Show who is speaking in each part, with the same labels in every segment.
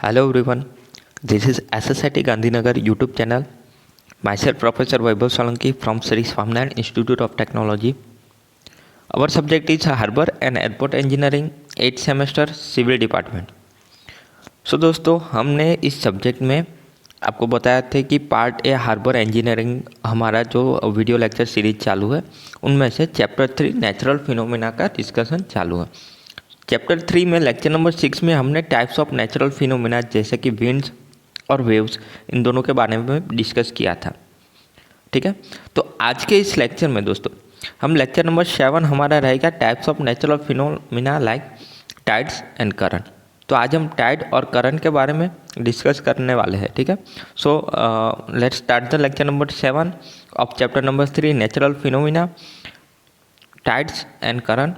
Speaker 1: Hello everyone, this is SSIT Gandhinagar YouTube channel. Myself Professor Vaibhav Solanki from Sri Swaminarayan Institute of Technology. Our subject is Harbour and Airport Engineering 8th semester Civil Department. So दोस्तों हमने इस subject में आपको बताया था कि part A harbour engineering हमारा जो वीडियो लेक्चर सीरीज चालू है उनमें से चैप्टर 3 नेचुरल फिनोमिना का डिस्कशन चालू है। चैप्टर 3 में लेक्चर नंबर 6 में हमने टाइप्स ऑफ नेचुरल फिनोमिना जैसे कि विंड्स और वेव्स इन दोनों के बारे में डिस्कस किया था। ठीक है, तो आज के इस लेक्चर में दोस्तों हम लेक्चर नंबर 7 हमारा रहेगा types of natural phenomena like tides and current. तो आज हम टाइड और करंट के बारे में डिस्कस करने वाले हैं। ठीक है, so let's start the lecture number 7 of chapter number 3 natural phenomena tides and current.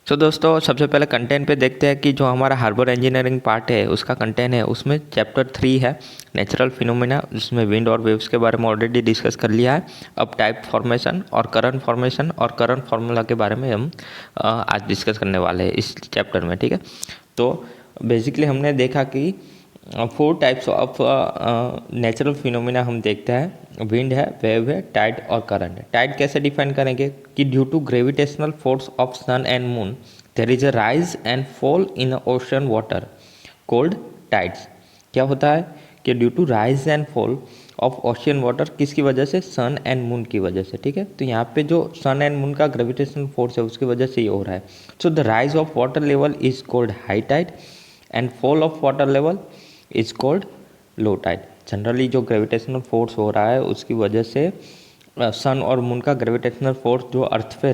Speaker 1: तो दोस्तों सबसे पहले कंटेंट पे देखते हैं कि जो हमारा हार्बर इंजीनियरिंग पार्ट है उसका कंटेंट है, उसमें चैप्टर 3 है नेचुरल फिनोमिना, जिसमें विंड और वेव्स के बारे में ऑलरेडी डिस्कस कर लिया है। अब टाइप फॉर्मेशन और करंट फार्मूला के बारे में हम आज डिस्कस करने वाले हैं इस चैप्टर में। ठीक है, तो बेसिकली हमने देखा कि 4 टाइप्स ऑफ नेचुरल फिनोमिना हम देखते हैं, विंड है, वेव है, टाइड और करंट है। टाइड कैसे डिफाइन करेंगे कि due to gravitational force of sun and moon there is a rise and fall in ocean water called tides. क्या होता है कि due to rise and fall of ocean water, किसकी वजह से? सन एंड मून की वजह से। ठीक है, तो यहाँ पे जो सन एंड मून का ग्रेविटेशनल फोर्स है उसकी वजह से ये हो रहा है। So the rise of water level is called high tide and fall of water level is called low tide. Generally जो ग्रेविटेशनल फोर्स हो रहा है उसकी वजह से सन और मून का ग्रेविटेशनल फोर्स जो अर्थ पे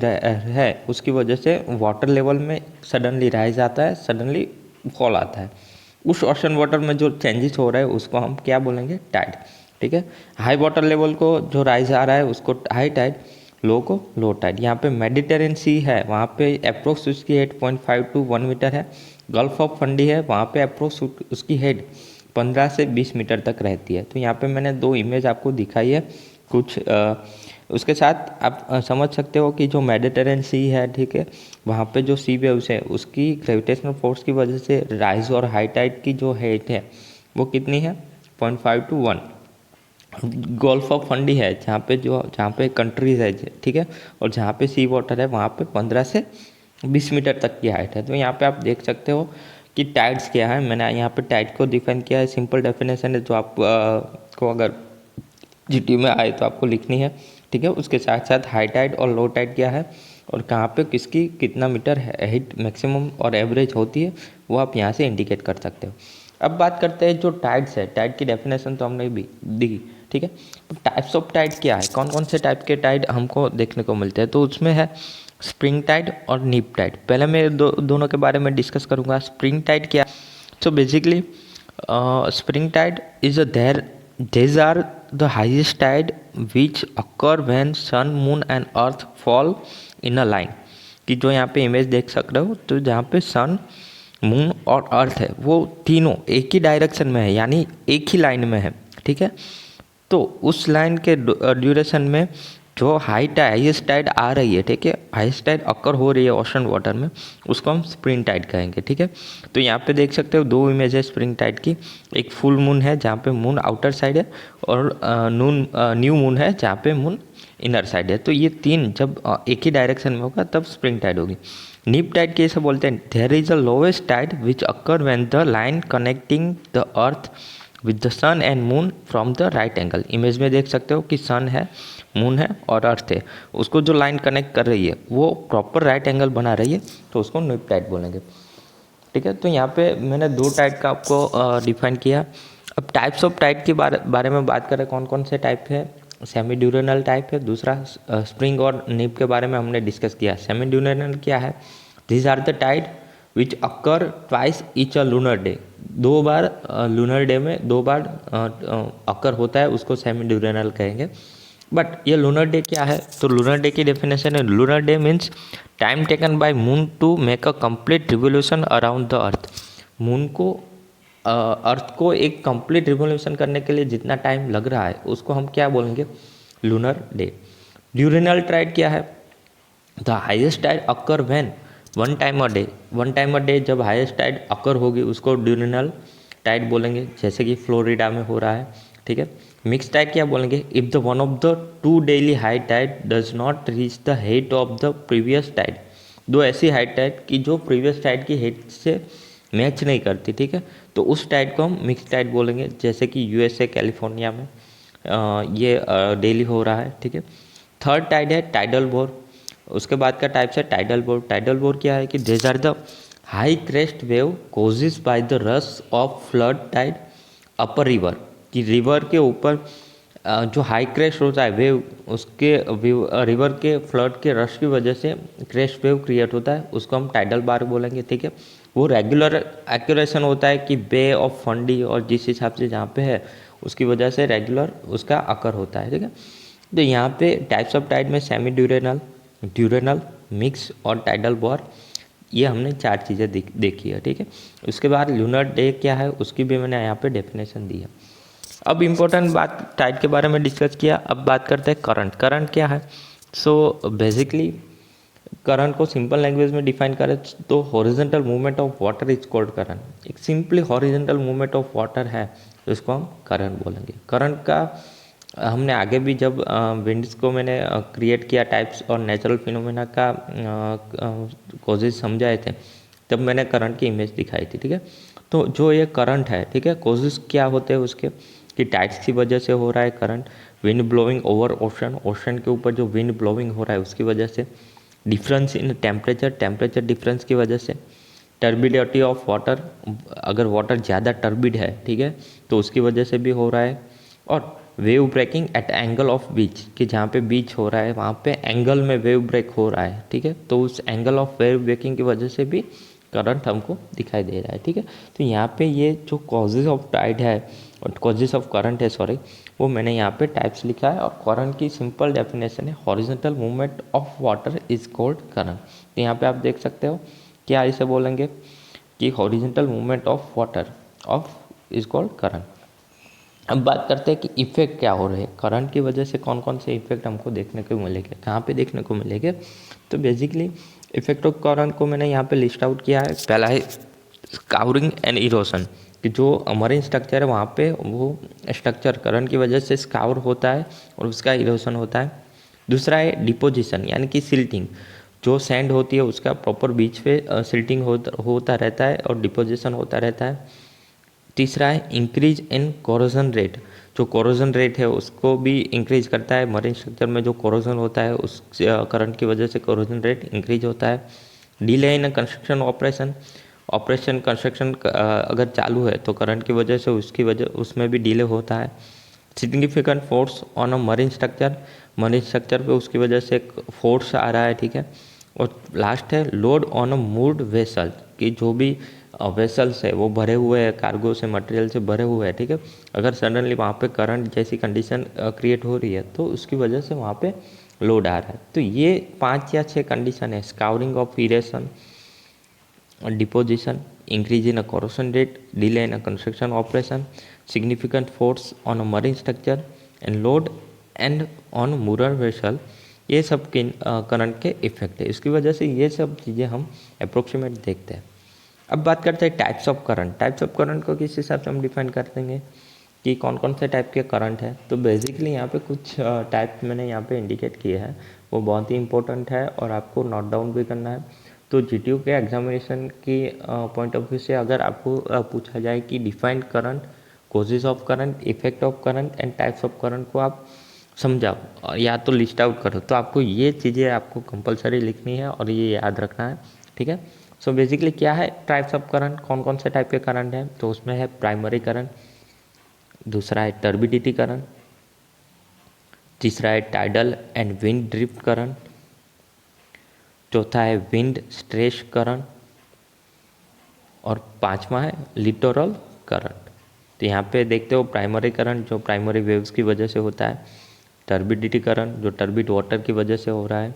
Speaker 1: है उसकी वजह से वाटर लेवल में सडनली राइज आता है, सडनली फॉल आता है। उस ओशन वाटर में जो चेंजेस हो रहा है उसको हम क्या बोलेंगे? टाइड। ठीक है, हाई वाटर लेवल को जो राइज आ रहा है उसको हाई टाइड, लो को लो टाइड। यहाँ पे मेडिटेरियन सी है, वहाँ पे अप्रोक्स उसकी 8.5 to 1 मीटर है। गल्फ ऑफ फंडी है, वहाँ पे अप्रोक्स उसकी हेड 15 से 20 मीटर तक रहती है। तो यहाँ पे मैंने 2 इमेज आपको दिखाई है कुछ उसके साथ आप समझ सकते हो कि जो मेडिटेरियन सी है, ठीक है, वहाँ पे जो सी वेव्स है उसकी ग्रेविटेशनल फोर्स की वजह से राइज और हाई टाइड की जो हेड है वो कितनी है? 0.5 to 1। गल्फ ऑफ फंडी है जहाँ पे कंट्रीज है, ठीक है, और जहाँ पे सी वाटर है वहाँ पे 15 से 20 मीटर तक की हाइट है। तो यहाँ पे आप देख सकते हो कि टाइड्स क्या है। मैंने यहाँ पे टाइड को डिफाइन किया है, सिंपल डेफिनेशन है जो आप को अगर जीटी में आए तो आपको लिखनी है। ठीक है, उसके साथ साथ हाई टाइड और लो टाइड क्या है और कहाँ पे किसकी कितना मीटर हाइट मैक्सिमम और एवरेज होती है वो आप यहाँ से इंडिकेट कर सकते हो। अब बात करते हैं जो टाइड्स है, टाइड की डेफिनेशन तो हमने भी दी। ठीक है, तो टाइप्स ऑफ टाइड क्या है, कौन कौन से टाइप के टाइड हमको देखने को मिलते हैं? तो उसमें है स्प्रिंग टाइड और नीप टाइड। पहले मैं दोनों के बारे में डिस्कस करूंगा। स्प्रिंग टाइड क्या? So basically spring tide is these are the highest tide which occur when sun, moon and earth fall in a line। कि जो यहाँ पे इमेज देख सक रहे हो, तो जहाँ पे सन, मून और अर्थ है वो तीनों एक ही डायरेक्शन में है, यानी एक ही लाइन में है। ठीक है, तो उस लाइन के ड्यूरेशन में जो हाईएस्ट टाइड आ रही है, ठीक है, हाईएस्ट टाइड अकर हो रही है ओशन वाटर में, उसको हम स्प्रिंग टाइड कहेंगे। ठीक है, तो यहाँ पे देख सकते हो 2 इमेज है स्प्रिंग टाइड की। एक फुल मून है जहाँ पे मून आउटर साइड है और न्यू मून है जहाँ पे मून इनर साइड है। तो ये 3 जब एक ही डायरेक्शन में होगा तब स्प्रिंग टाइड होगी। नीप टाइड कैसे बोलते हैं? There is a lowest tide which occur when the line connecting the earth with the sun and moon from the right angle. Image में देख सकते हो कि सन है, मून है और अर्थ है, उसको जो लाइन कनेक्ट कर रही है वो प्रॉपर राइट एंगल बना रही है, तो उसको नीप टाइड बोलेंगे। ठीक है, तो यहाँ पे मैंने 2 टाइप का आपको डिफाइन किया। अब टाइप्स ऑफ टाइप के बारे में बात करें, कौन कौन से टाइप है? सेमी ड्यूरेनल टाइप है, दूसरा स्प्रिंग और नीप के बारे में हमने डिस्कस किया। सेमी ड्यूरेनल क्या है? These are the tide which occur twice each a lunar day. 2 बार लूनर डे में 2 बार अकर होता है, उसको सेमी ड्यूरेनल कहेंगे। बट ये लूनर डे क्या है? तो लूनर डे की डेफिनेशन है, lunar day means time taken by moon to make a complete revolution around the earth. Moon को अर्थ को एक कंप्लीट रिवोल्यूशन करने के लिए जितना टाइम लग रहा है उसको हम क्या बोलेंगे? Lunar day. ड्यूरेनल टाइड क्या है? The highest tide occur when one time a day जब हाईएस्ट टाइड अकर होगी उसको ड्यूरेनल टाइड बोलेंगे, जैसे कि फ्लोरिडा में हो रहा है, ठीक है। मिक्स टाइड क्या बोलेंगे, if the one of the two daily high tide does not reach the height of the previous tide, दो ऐसी हाई टाइड की जो प्रीवियस टाइड की हेट से मैच नहीं करती, ठीक है, तो उस टाइड को हम मिक्स टाइड बोलेंगे, जैसे कि यूएसए कैलिफोर्निया में ये डेली हो रहा है, ठीक है। थर्ड टाइड है टाइडल बोर। उसके बाद का टाइप्स है टाइडल बोर। टाइडल बोर क्या है कि these are the high crest wave causes by the rush of flood tide upper river, कि रिवर के ऊपर जो हाई क्रेस्ट होता है वेव, उसके रिवर के फ्लड के रश की वजह से क्रेस्ट वेव क्रिएट होता है, उसको हम टाइडल बार बोलेंगे, ठीक है। वो रेगुलर एक्यूरेशन होता है कि बे ऑफ फंडी और जिस हिसाब से जहाँ पे है उसकी वजह से रेगुलर उसका अकर होता है, ठीक है। तो यहाँ पे टाइप्स ऑफ टाइड में सेमी ड्यूरेनल, ड्यूरेनल, मिक्स और टाइडल बोर, ये हमने चार चीज़ें देखी है, ठीक है। उसके बाद लूनर डे क्या है उसकी भी मैंने यहाँ पे डेफिनेशन दी है। अब इम्पोर्टेंट बात टाइड के बारे में डिस्कस किया, अब बात करते हैं करंट। करंट क्या है? सो बेसिकली करंट को सिंपल लैंग्वेज में डिफाइन करें तो horizontal movement of water is called current. एक simply horizontal movement of water है तो इसको हम करंट बोलेंगे। करंट का हमने आगे भी जब विंड्स को मैंने क्रिएट किया टाइप्स और नेचुरल फिनोमेना का कॉजेज समझाए थे, तब मैंने करंट की इमेज दिखाई थी, ठीक है। तो जो ये करंट है, ठीक है, कॉजेज क्या होते हैं उसके, कि टाइड्स की वजह से हो रहा है current, wind blowing over ocean, ocean के ऊपर जो विंड ब्लोइंग हो रहा है उसकी वजह से, difference in temperature, temperature difference की वजह से, टर्बिडिटी ऑफ वाटर, अगर वाटर ज़्यादा टर्बिड है, ठीक है, तो उसकी वजह से भी हो रहा है, और wave breaking at angle of beach, कि जहाँ पे बीच हो रहा है वहाँ पे एंगल में वेव ब्रेक हो रहा है, ठीक है, तो उस एंगल ऑफ वेव ब्रेकिंग की वजह से भी करंट हमको दिखाई दे रहा है, ठीक है। तो यहाँ पे ये जो कॉजेज ऑफ टाइड है और कॉजेज ऑफ करंट है, सॉरी, वो मैंने यहाँ पे टाइप्स लिखा है, और करंट की सिंपल डेफिनेशन है horizontal movement of water is called current. तो यहाँ पे आप देख सकते हो क्या इसे बोलेंगे कि horizontal movement of water of is called current. अब बात करते हैं कि इफेक्ट क्या हो रहे हैं करंट की वजह से, कौन कौन से इफेक्ट हमको देखने को मिलेंगे, कहाँ पे देखने को मिलेंगे। तो बेसिकली इफेक्ट ऑफ करंट को मैंने यहाँ पे लिस्ट आउट किया है। पहला है स्काउरिंग एंड इरोशन, कि जो मरीन स्ट्रक्चर है वहाँ पे वो स्ट्रक्चर करंट की वजह से स्काउर होता है और उसका इरोशन होता है। दूसरा है डिपोजिशन, यानी कि सिल्टिंग, जो सैंड होती है उसका प्रॉपर बीच पे सिल्टिंग होता रहता है और डिपोजिशन होता रहता है। तीसरा है इंक्रीज इन कोरोजन रेट, जो कोरोजन रेट है उसको भी इंक्रीज करता है, मरीन स्ट्रक्चर में जो कोरोजन होता है उस करंट की वजह से कोरोजन रेट इंक्रीज होता है। Delay in construction operation construction अगर चालू है तो करंट की वजह से उसमें भी डिले होता है। Significant force on a marine structure पे उसकी वजह से एक फोर्स आ रहा है, ठीक है। और लास्ट है load on a moved vessel, कि जो भी वेसल्स है वो भरे हुए हैं, कार्गो से मटेरियल से भरे हुए हैं, ठीक है, अगर सडनली वहाँ पे करंट जैसी कंडीशन क्रिएट हो रही है तो उसकी वजह से वहाँ पे लोड आ रहा है। तो ये 5 या 6 कंडीशन है, scouring of erosion, deposition, increase in a corrosion rate, delay in a construction operation, significant force on a marine structure and load and on moored vessel, ये सब करंट के इफेक्ट है। इसकी वजह से ये सब चीज़ें हम अप्रोक्सीमेट देखते हैं। अब बात करते हैं types of current. Types of current को किस हिसाब से हम डिफाइन कर देंगे कि कौन कौन से टाइप के करंट है। तो बेसिकली यहाँ पे कुछ टाइप मैंने यहाँ पे इंडिकेट किए हैं, वो बहुत ही इंपॉर्टेंट है और आपको नोट डाउन भी करना है। तो जीटीयू के एग्जामिनेशन की पॉइंट ऑफ व्यू से अगर आपको पूछा जाए कि defined current, causes of current, effect of current and types of current को आप समझाओ और या तो लिस्ट आउट करो, तो आपको ये चीज़ें आपको कंपलसरी लिखनी है और ये याद रखना है, ठीक है। सो बेसिकली क्या है टाइप्स ऑफ करंट, कौन कौन से टाइप के करंट हैं, तो उसमें है प्राइमरी करंट, दूसरा है टर्बिडिटी करंट, तीसरा है tidal and wind drift current, चौथा है विंड स्ट्रेस करंट और पांचवा है लिटोरल करंट। तो यहाँ पे देखते हो प्राइमरी करंट जो प्राइमरी वेव्स की वजह से होता है, टर्बिडिटी करंट जो टर्बिड वाटर की वजह से हो रहा है,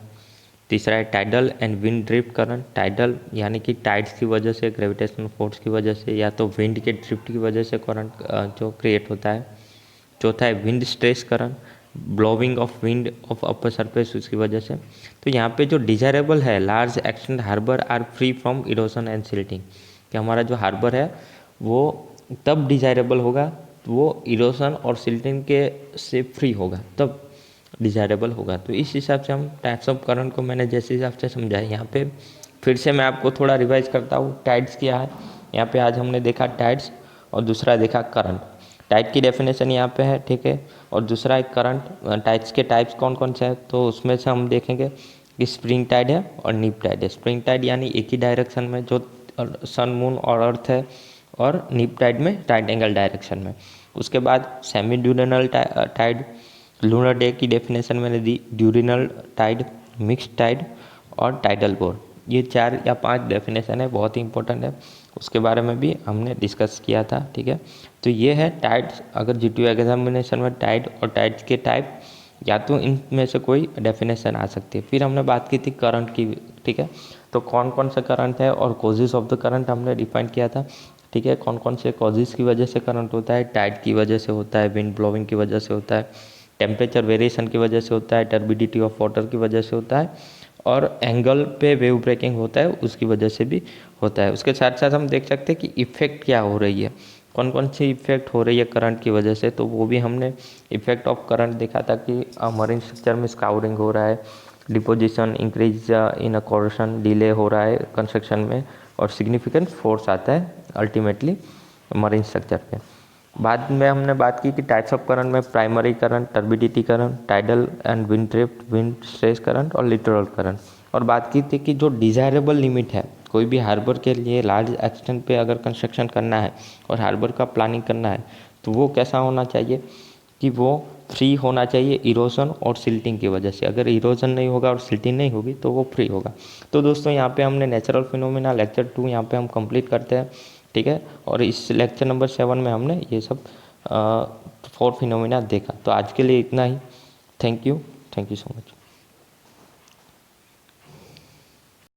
Speaker 1: तीसरा है tidal and wind drift current, tidal यानी कि टाइड्स की वजह से, ग्रेविटेशनल फोर्स की वजह से या तो विंड के ड्रिफ्ट की वजह से करंट जो क्रिएट होता है, चौथा है wind stress current, blowing of wind of upper surface उसकी वजह से। तो यहाँ पे जो डिजायरेबल है large extent harbour are free from erosion and silting, कि हमारा जो हार्बर है वो तब डिजायरेबल होगा, वो इरोजन और सिल्टिंग के से फ्री होगा, तब डिजायरेबल होगा। तो इस हिसाब से हम टाइप्स ऑफ करंट को मैंने जैसे हिसाब से समझाया, यहाँ पे फिर से मैं आपको थोड़ा रिवाइज करता हूँ। टाइड्स क्या है, यहाँ पे आज हमने देखा टाइड्स और दूसरा देखा करंट। टाइड की डेफिनेशन यहाँ पे है, ठीक है, और दूसरा एक करंट। टाइड्स के टाइप्स कौन कौन से हैं, तो उसमें से हम देखेंगे कि स्प्रिंग टाइड है और नीप टाइड है। स्प्रिंग टाइड यानी एक ही डायरेक्शन में जो सन मून और अर्थ है, और नीप टाइड में राइट एंगल डायरेक्शन में। उसके बाद सेमी ड्यूरेनल टाइड, लूनर डे की डेफिनेशन मैंने दी, ड्यूरिनल टाइड, मिक्स्ड टाइड और टाइडल बोर। ये 4 या 5 डेफिनेशन है, बहुत ही इंपॉर्टेंट है, उसके बारे में भी हमने डिस्कस किया था, ठीक है। तो ये है टाइड्स। अगर जीटीयू एग्जामिनेशन में टाइड और टाइड्स के टाइप या तो इनमें से कोई डेफिनेशन आ सकती है। फिर हमने बात की थी करंट की, ठीक है, तो कौन कौन सा करंट है और कॉजेज ऑफ द करंट हमने डिफाइन किया था, ठीक है। कौन कौन से कॉजेज की वजह से करंट होता है, टाइड की वजह से होता है, विंड ब्लोइंग की वजह से होता है, टेम्परेचर वेरिएशन की वजह से होता है, टर्बिडिटी ऑफ वाटर की वजह से होता है, और एंगल पे वेव ब्रेकिंग होता है उसकी वजह से भी होता है। उसके साथ साथ हम देख सकते हैं कि इफ़ेक्ट क्या हो रही है, कौन कौन सी इफ़ेक्ट हो रही है करंट की वजह से, तो वो भी हमने इफ़ेक्ट ऑफ करंट देखा था कि मरीन स्ट्रक्चर में स्काउरिंग हो रहा है, deposition increase in a corrosion, delay हो रहा है कंस्ट्रक्शन में, और सिग्निफिकेंट फोर्स आता है अल्टीमेटली मरीन स्ट्रक्चर पे। बाद में हमने बात की कि टाइप्स ऑफ करंट में primary current, turbidity current, tidal and wind drift, wind stress current और लिटरल करंट। और बात की थी कि जो डिजायरेबल लिमिट है, कोई भी हार्बर के लिए लार्ज एक्सटेंट पे अगर कंस्ट्रक्शन करना है और हार्बर का प्लानिंग करना है, तो वो कैसा होना चाहिए कि वो फ्री होना चाहिए इरोजन और सिल्टिंग की वजह से। अगर इरोजन नहीं होगा और सिल्टिंग नहीं होगी तो वो फ्री होगा। तो दोस्तों यहाँ पे हमने नेचुरल फिनोमेना लेक्चर 2 यहाँ पे हम कंप्लीट करते हैं, ठीक है। और इस लेक्चर नंबर 7 में हमने ये सब 4 फिनोमेना देखा। तो आज के लिए इतना ही। Thank you so much.